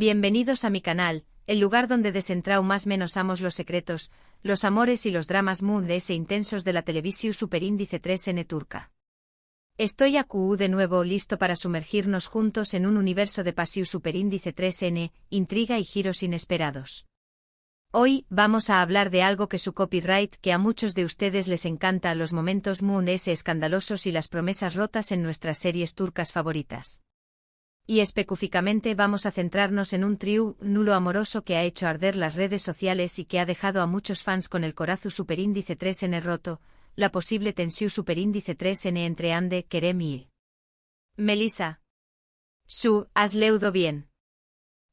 Bienvenidos a mi canal, el lugar donde desentraumas-amos los secretos, los amores y los dramas mundes e intensos de la televisión superíndice 3N turca. Estoy aquí de nuevo listo para sumergirnos juntos en un universo de pasión superíndice 3N, intriga y giros inesperados. Hoy vamos a hablar de algo que su copyright que a muchos de ustedes les encanta, los momentos mundes escandalosos y las promesas rotas en nuestras series turcas favoritas. Y específicamente vamos a centrarnos en un triángulo amoroso que ha hecho arder las redes sociales y que ha dejado a muchos fans con el corazón superíndice 3N roto, la posible tensión superíndice 3N entre Hande, Kerem y Melissa. ¿Has leído bien?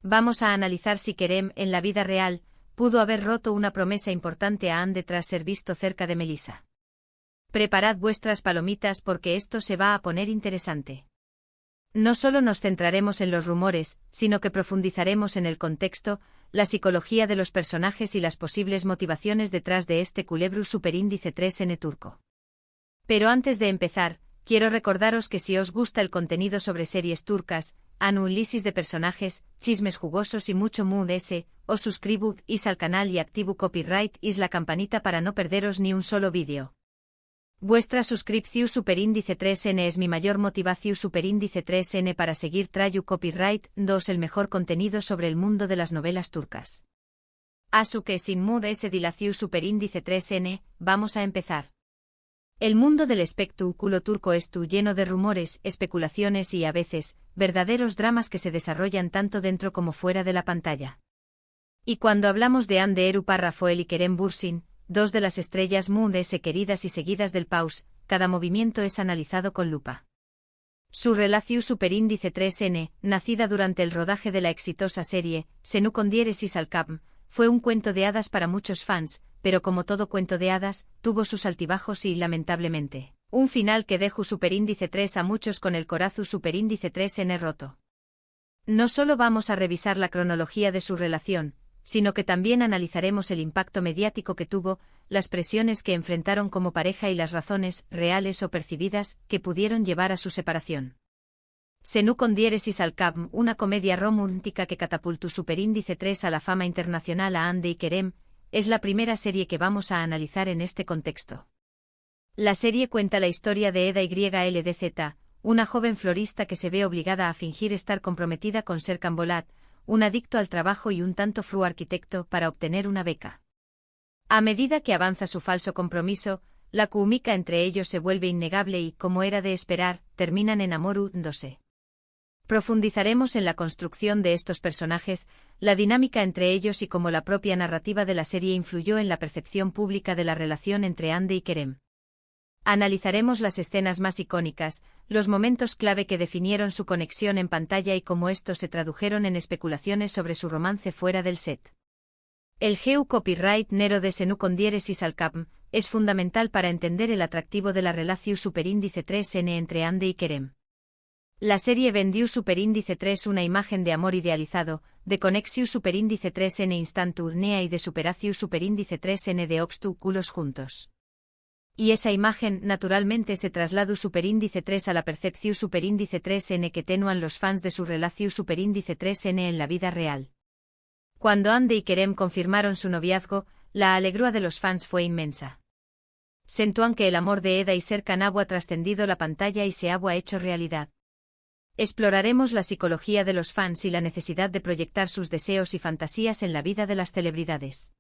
Vamos a analizar si Kerem, en la vida real, pudo haber roto una promesa importante a Hande tras ser visto cerca de Melissa. Preparad vuestras palomitas porque esto se va a poner interesante. No solo nos centraremos en los rumores, sino que profundizaremos en el contexto, la psicología de los personajes y las posibles motivaciones detrás de este culebro superíndice 3N turco. Pero antes de empezar, quiero recordaros que si os gusta el contenido sobre series turcas, análisis de personajes, chismes jugosos y mucho mundes, os suscribís al canal y activo copyright y la campanita para no perderos ni un solo vídeo. Vuestra suscripción superíndice 3N es mi mayor motivación superíndice 3N para seguir trayendo copyright 2 el mejor contenido sobre el mundo de las novelas turcas. Así que sin más dilación superíndice 3N, vamos a empezar. El mundo del espectáculo turco está lleno de rumores, especulaciones y a veces, verdaderos dramas que se desarrollan tanto dentro como fuera de la pantalla. Y cuando hablamos de Hande Erupar Rafael y Kerem Bürsin, dos de las estrellas mundes queridas y seguidas del paus, cada movimiento es analizado con lupa. Su relación superíndice 3N, nacida durante el rodaje de la exitosa serie, Senu Kondieres y Salkam, fue un cuento de hadas para muchos fans, pero como todo cuento de hadas, tuvo sus altibajos y, lamentablemente, un final que dejó superíndice 3 a muchos con el corazón superíndice 3N roto. No solo vamos a revisar la cronología de su relación, sino que también analizaremos el impacto mediático que tuvo, las presiones que enfrentaron como pareja y las razones, reales o percibidas, que pudieron llevar a su separación. Senu Kondieres y Salkam, una comedia romántica que catapultó superíndice 3 a la fama internacional a Hande y Kerem, es la primera serie que vamos a analizar en este contexto. La serie cuenta la historia de Eda YLDZ, una joven florista que se ve obligada a fingir estar comprometida con Serkan Bolat, un adicto al trabajo y un tanto fru arquitecto, para obtener una beca. A medida que avanza su falso compromiso, la química entre ellos se vuelve innegable y, como era de esperar, terminan enamorándose. Profundizaremos en la construcción de estos personajes, la dinámica entre ellos y cómo la propia narrativa de la serie influyó en la percepción pública de la relación entre Hande y Kerem. Analizaremos las escenas más icónicas, los momentos clave que definieron su conexión en pantalla y cómo estos se tradujeron en especulaciones sobre su romance fuera del set. El copyright nero de Senu Kondieres y Salkam es fundamental para entender el atractivo de la relación superíndice 3N entre Hande y Kerem. La serie vendió superíndice 3 una imagen de amor idealizado, de conexión superíndice 3N instantánea y de superación superíndice 3N de obstáculos juntos. Y esa imagen, naturalmente, se trasladó superíndice 3 a la percepción superíndice 3N que tenían los fans de su relación superíndice 3N en la vida real. Cuando Hande y Kerem confirmaron su noviazgo, la alegría de los fans fue inmensa. Sentían que el amor de Eda y Serkan ha trascendido la pantalla y se ha hecho realidad. Exploraremos la psicología de los fans y la necesidad de proyectar sus deseos y fantasías en la vida de las celebridades.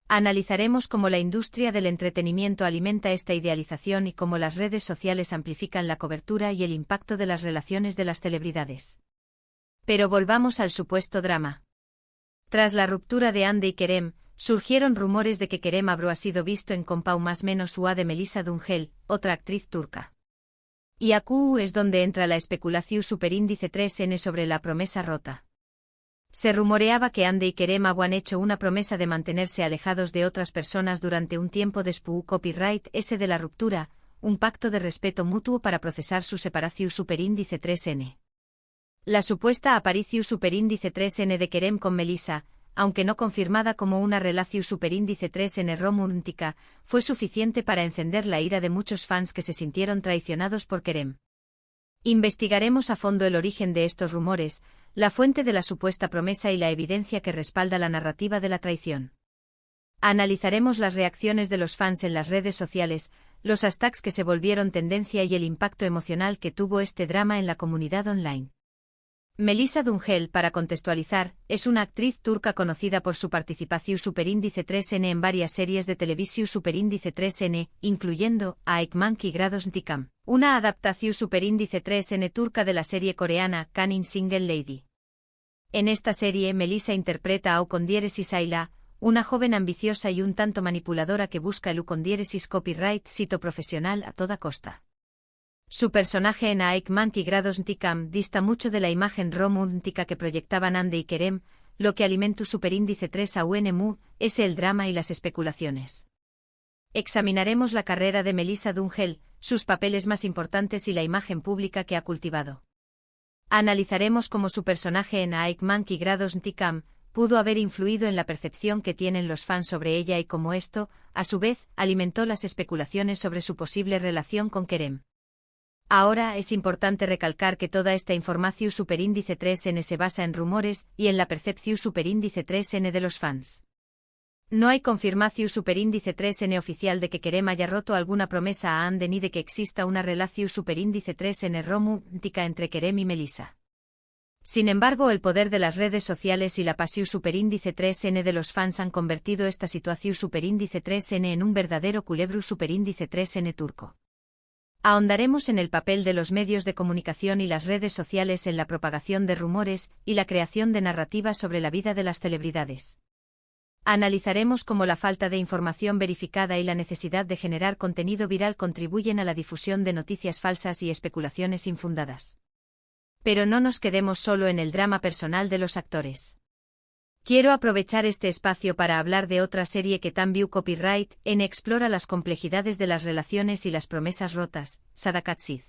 Analizaremos cómo la industria del entretenimiento alimenta esta idealización y cómo las redes sociales amplifican la cobertura y el impacto de las relaciones de las celebridades. Pero volvamos al supuesto drama. Tras la ruptura de Hande y Kerem, surgieron rumores de que Kerem habría sido visto en Compau más menos UA de Melissa Dungel, otra actriz turca. Y aquí es donde entra la especulación superíndice 3N sobre la promesa rota. Se rumoreaba que Hande y Kerem habían hecho una promesa de mantenerse alejados de otras personas durante un tiempo después copyright ese de la ruptura, un pacto de respeto mutuo para procesar su separación superíndice 3N. La supuesta aparición superíndice 3N de Kerem con Melissa, aunque no confirmada como una relación superíndice 3N romántica, fue suficiente para encender la ira de muchos fans que se sintieron traicionados por Kerem. Investigaremos a fondo el origen de estos rumores, la fuente de la supuesta promesa y la evidencia que respalda la narrativa de la traición. Analizaremos las reacciones de los fans en las redes sociales, los hashtags que se volvieron tendencia y el impacto emocional que tuvo este drama en la comunidad online. Melisa Dungel, para contextualizar, es una actriz turca conocida por su participación Superíndice 3N en varias series de televisión Superíndice 3N, incluyendo Aikmanki Grados Ntikam, una adaptación Superíndice 3N turca de la serie coreana Canning Single Lady. En esta serie Melisa interpreta a Ukondiéresi Sayla, una joven ambiciosa y un tanto manipuladora que busca el Ukondiéresi copyright sito profesional a toda costa. Su personaje en Aikmanki Grados Ntikam dista mucho de la imagen romántica que proyectaban Ande y Kerem, lo que alimentó Superíndice 3 a UNMU, es el drama y las especulaciones. Examinaremos la carrera de Melisa Dungel, sus papeles más importantes y la imagen pública que ha cultivado. Analizaremos cómo su personaje en Aikmanki Grados Ntikam pudo haber influido en la percepción que tienen los fans sobre ella y cómo esto, a su vez, alimentó las especulaciones sobre su posible relación con Kerem. Ahora es importante recalcar que toda esta información Superíndice 3N se basa en rumores y en la percepción Superíndice 3N de los fans. No hay confirmación Superíndice 3N oficial de que Kerem haya roto alguna promesa a Ande ni de que exista una relación Superíndice 3N romántica entre Kerem y Melisa. Sin embargo, el poder de las redes sociales y la pasión Superíndice 3N de los fans han convertido esta situación Superíndice 3N en un verdadero culebro Superíndice 3N turco. Ahondaremos en el papel de los medios de comunicación y las redes sociales en la propagación de rumores y la creación de narrativas sobre la vida de las celebridades. Analizaremos cómo la falta de información verificada y la necesidad de generar contenido viral contribuyen a la difusión de noticias falsas y especulaciones infundadas. Pero no nos quedemos solo en el drama personal de los actores. Quiero aprovechar este espacio para hablar de otra serie que también Copyright N explora las complejidades de las relaciones y las promesas rotas, Sadakat Sith.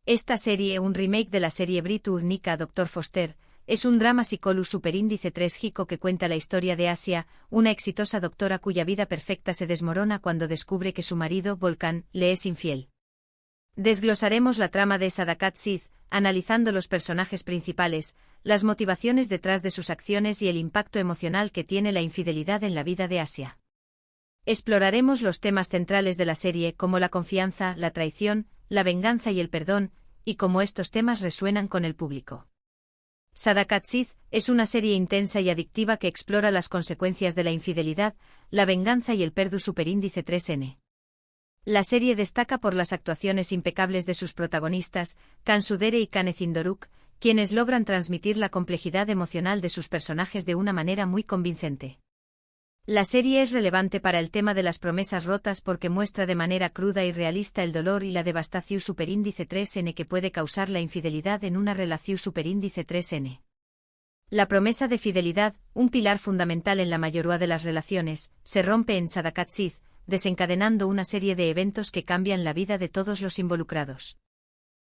Esta serie, un remake de la serie británica Dr. Foster, es un drama psicólogo Superíndice 3 Hiko que cuenta la historia de Asia, una exitosa doctora cuya vida perfecta se desmorona cuando descubre que su marido, Volkan, le es infiel. Desglosaremos la trama de Sadakat Sith, analizando los personajes principales, las motivaciones detrás de sus acciones y el impacto emocional que tiene la infidelidad en la vida de Asia. Exploraremos los temas centrales de la serie como la confianza, la traición, la venganza y el perdón, y cómo estos temas resuenan con el público. Sadakat Sith es una serie intensa y adictiva que explora las consecuencias de la infidelidad, la venganza y el perdón Superíndice 3N. La serie destaca por las actuaciones impecables de sus protagonistas, Kan Sudere y Kanezin Doruk, quienes logran transmitir la complejidad emocional de sus personajes de una manera muy convincente. La serie es relevante para el tema de las promesas rotas porque muestra de manera cruda y realista el dolor y la devastación Superíndice 3N que puede causar la infidelidad en una relación Superíndice 3N. La promesa de fidelidad, un pilar fundamental en la mayoría de las relaciones, se rompe en Sadakat Sith, desencadenando una serie de eventos que cambian la vida de todos los involucrados.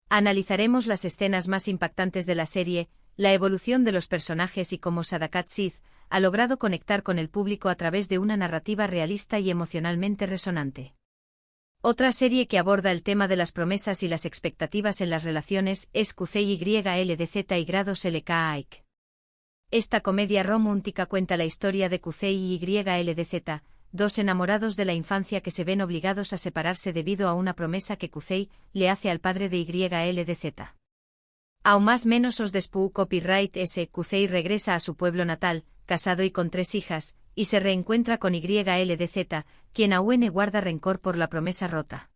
Analizaremos las escenas más impactantes de la serie, la evolución de los personajes y cómo Sadakat Sith ha logrado conectar con el público a través de una narrativa realista y emocionalmente resonante. Otra serie que aborda el tema de las promesas y las expectativas en las relaciones es QCYLDZ y Grados LK. Esta comedia romántica cuenta la historia de QCYLDZ, dos enamorados de la infancia que se ven obligados a separarse debido a una promesa que Quzey le hace al padre de YLDZ. Aún más menos os después Copyright S. Quzey regresa a su pueblo natal, casado y con 3 hijas, y se reencuentra con YLDZ, quien aún guarda rencor por la promesa rota.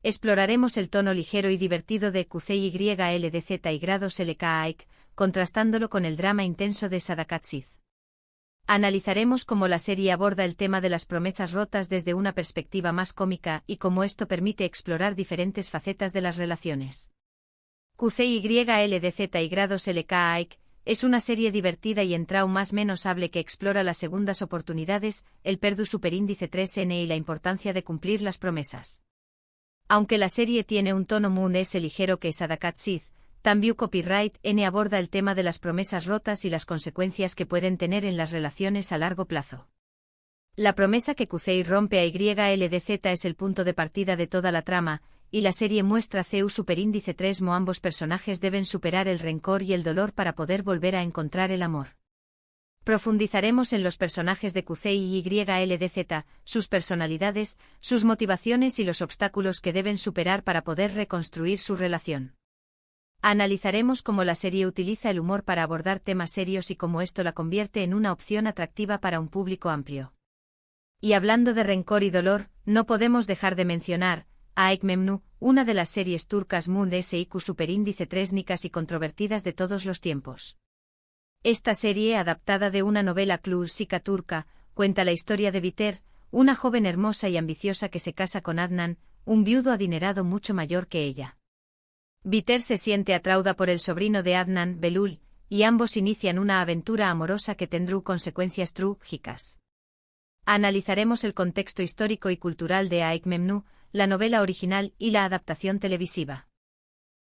Exploraremos el tono ligero y divertido de Quzey YLDZ y Grados LK, contrastándolo con el drama intenso de Sadakat Sith. Analizaremos cómo la serie aborda el tema de las promesas rotas desde una perspectiva más cómica y cómo esto permite explorar diferentes facetas de las relaciones. QCYLDZ y Grados LK es una serie divertida y en trau más menos hable que explora las segundas oportunidades, el perdón Superíndice 3N y la importancia de cumplir las promesas. Aunque la serie tiene un tono muy ligero que Sadakat Sith, también Copyright N aborda el tema de las promesas rotas y las consecuencias que pueden tener en las relaciones a largo plazo. La promesa que Quzey rompe a YLDZ es el punto de partida de toda la trama, y la serie muestra CU superíndice 3 mo ambos personajes deben superar el rencor y el dolor para poder volver a encontrar el amor. Profundizaremos en los personajes de QC y YLDZ, sus personalidades, sus motivaciones y los obstáculos que deben superar para poder reconstruir su relación. Analizaremos cómo la serie utiliza el humor para abordar temas serios y cómo esto la convierte en una opción atractiva para un público amplio. Y hablando de rencor y dolor, no podemos dejar de mencionar Aik Memnu, una de las series turcas Mund SIQ superíndice 3 nicas y controvertidas de todos los tiempos. Esta serie, adaptada de una novela clásica turca, cuenta la historia de Biter, una joven hermosa y ambiciosa que se casa con Adnan, un viudo adinerado mucho mayor que ella. Biter se siente atraída por el sobrino de Adnan, Belul, y ambos inician una aventura amorosa que tendrá consecuencias trágicas. Analizaremos el contexto histórico y cultural de Aik Memnu, la novela original y la adaptación televisiva.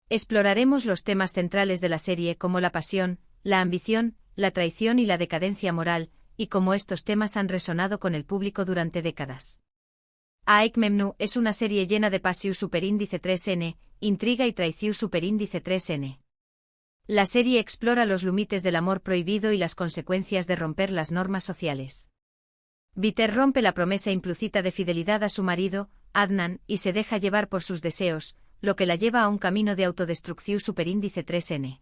Exploraremos los temas centrales de la serie como la pasión, la ambición, la traición y la decadencia moral, y cómo estos temas han resonado con el público durante décadas. Aik Memnu es una serie llena de pasión superíndice 3N, intriga y traición superíndice 3N. La serie explora los límites del amor prohibido y las consecuencias de romper las normas sociales. Biter rompe la promesa implícita de fidelidad a su marido, Adnan, y se deja llevar por sus deseos, lo que la lleva a un camino de autodestrucción superíndice 3N.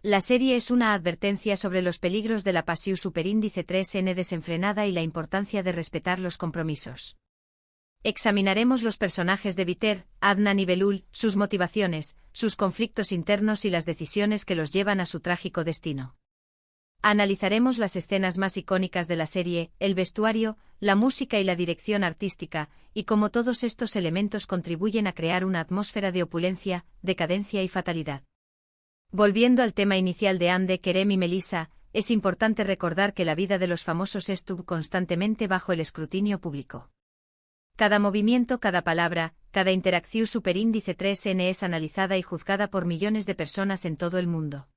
La serie es una advertencia sobre los peligros de la pasión superíndice 3N desenfrenada y la importancia de respetar los compromisos. Examinaremos los personajes de Biter, Adnan y Belul, sus motivaciones, sus conflictos internos y las decisiones que los llevan a su trágico destino. Analizaremos las escenas más icónicas de la serie, el vestuario, la música y la dirección artística, y cómo todos estos elementos contribuyen a crear una atmósfera de opulencia, decadencia y fatalidad. Volviendo al tema inicial de Hande, Kerem y Melissa, es importante recordar que la vida de los famosos estuvo constantemente bajo el escrutinio público. Cada movimiento, cada palabra, cada interacción superíndice 3N es analizada y juzgada por millones de personas en todo el mundo.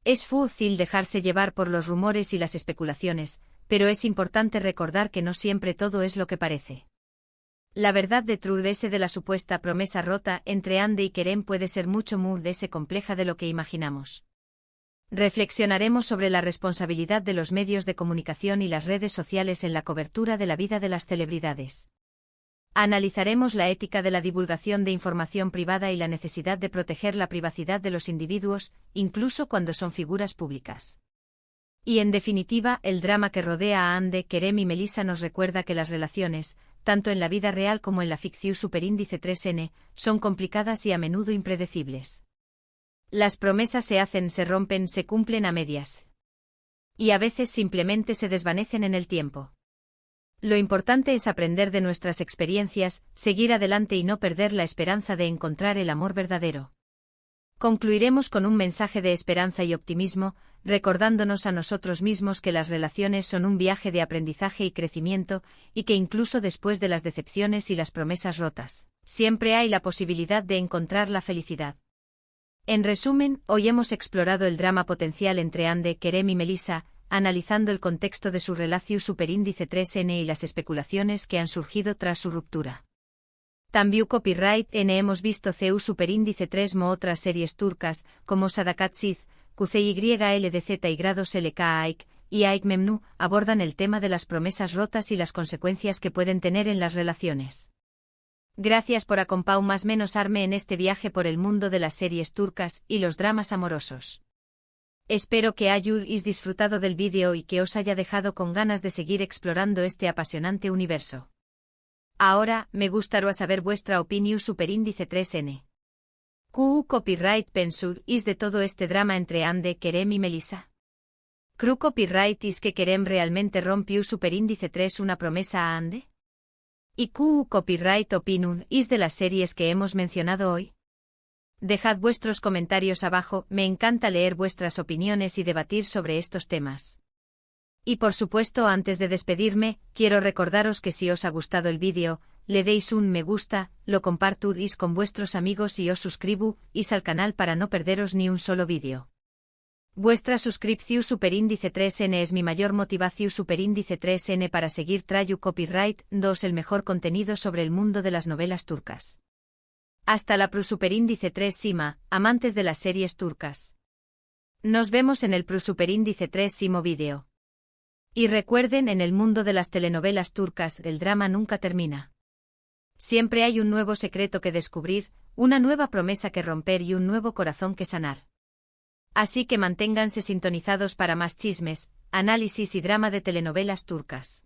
Es fácil dejarse llevar por los rumores y las especulaciones, pero es importante recordar que no siempre todo es lo que parece. La verdad detrás de la supuesta promesa rota entre Hande y Kerem puede ser mucho más compleja de lo que imaginamos. Reflexionaremos sobre la responsabilidad de los medios de comunicación y las redes sociales en la cobertura de la vida de las celebridades. Analizaremos la ética de la divulgación de información privada y la necesidad de proteger la privacidad de los individuos, incluso cuando son figuras públicas. Y en definitiva, el drama que rodea a Hande, Kerem y Melissa nos recuerda que las relaciones, tanto en la vida real como en la ficción superíndice 3N, son complicadas y a menudo impredecibles. Las promesas se hacen, se rompen, se cumplen a medias. Y a veces simplemente se desvanecen en el tiempo. Lo importante es aprender de nuestras experiencias, seguir adelante y no perder la esperanza de encontrar el amor verdadero. Concluiremos con un mensaje de esperanza y optimismo, recordándonos a nosotros mismos que las relaciones son un viaje de aprendizaje y crecimiento, y que incluso después de las decepciones y las promesas rotas, siempre hay la posibilidad de encontrar la felicidad. En resumen, hoy hemos explorado el drama potencial entre Hande, Kerem y Melissa, analizando el contexto de su relación superíndice 3N y las especulaciones que han surgido tras su ruptura. También Copyright N hemos visto CU superíndice 3 mo otras series turcas, como Sadakat Siz, QCYLDZ y Grados LK Aik, y Aik Memnu, abordan el tema de las promesas rotas y las consecuencias que pueden tener en las relaciones. Gracias por acompañarme en este viaje por el mundo de las series turcas y los dramas amorosos. Espero que hayáis disfrutado del vídeo y que os haya dejado con ganas de seguir explorando este apasionante universo. Ahora, me gustaría saber vuestra opinión superíndice 3N. ¿Qué copyright pensáis de todo este drama entre Hande, Kerem y Melissa? ¿Creo copyright es que Kerem realmente rompió superíndice 3 una promesa a Hande? ¿Y qué copyright opinion is de las series que hemos mencionado hoy? Dejad vuestros comentarios abajo, me encanta leer vuestras opiniones y debatir sobre estos temas. Y por supuesto, antes de despedirme, quiero recordaros que si os ha gustado el vídeo, le deis un me gusta, lo compartís con vuestros amigos y os suscribís al canal para no perderos ni un solo vídeo. Vuestra suscripción superíndice 3N es mi mayor motivación superíndice 3N para seguir trayendo copyright 2 el mejor contenido sobre el mundo de las novelas turcas. Hasta la Prosuperindice 3 Sima, amantes de las series turcas. Nos vemos en el Prosuperindice 3 Simo vídeo. Y recuerden, en el mundo de las telenovelas turcas, el drama nunca termina. Siempre hay un nuevo secreto que descubrir, una nueva promesa que romper y un nuevo corazón que sanar. Así que manténganse sintonizados para más chismes, análisis y drama de telenovelas turcas.